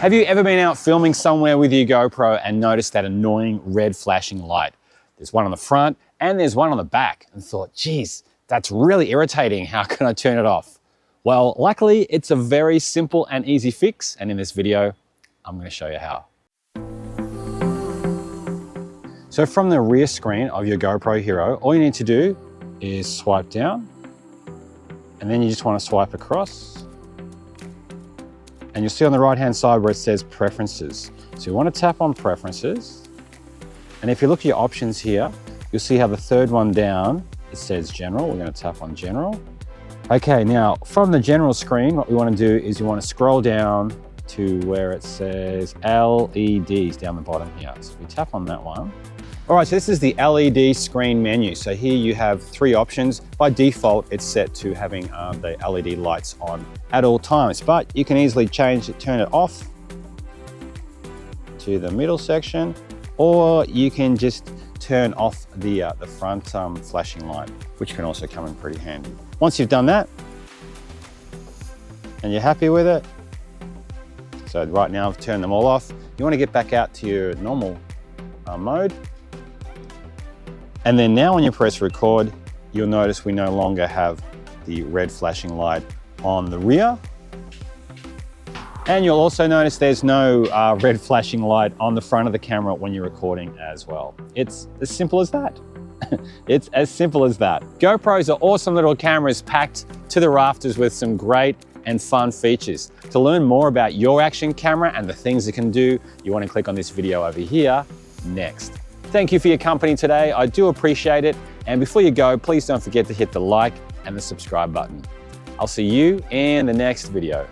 Have you ever been out filming somewhere with your GoPro and noticed that annoying red flashing light? There's one on the front and there's one on the back, and thought, geez, that's really irritating. How can I turn it off? Well, luckily it's a very simple and easy fix, and in this video, I'm going to show you how. So from the rear screen of your GoPro Hero, all you need to do is swipe down, and then you just want to swipe across. And you'll see on the right-hand side where it says Preferences. So you want to tap on Preferences. And if you look at your options here, you'll see how the third one down, it says General. We're going to tap on General. Okay, now from the General screen, what we want to do is you want to scroll down to where it says LEDs down the bottom here. So we tap on that one. All right, so this is the LED screen menu. So here you have three options. By default, it's set to having the LED lights on at all times, but you can easily change it, turn it off to the middle section, or you can just turn off the front flashing light, which can also come in pretty handy. Once you've done that, and you're happy with it, so right now I've turned them all off, you want to get back out to your normal mode. And then now when you press record, you'll notice we no longer have the red flashing light on the rear. And you'll also notice there's no red flashing light on the front of the camera when you're recording as well. It's as simple as that. It's as simple as that. GoPros are awesome little cameras packed to the rafters with some great and fun features. To learn more about your action camera and the things it can do, you want to click on this video over here next. Thank you for your company today. I do appreciate it. And before you go, please don't forget to hit the like and the subscribe button. I'll see you in the next video.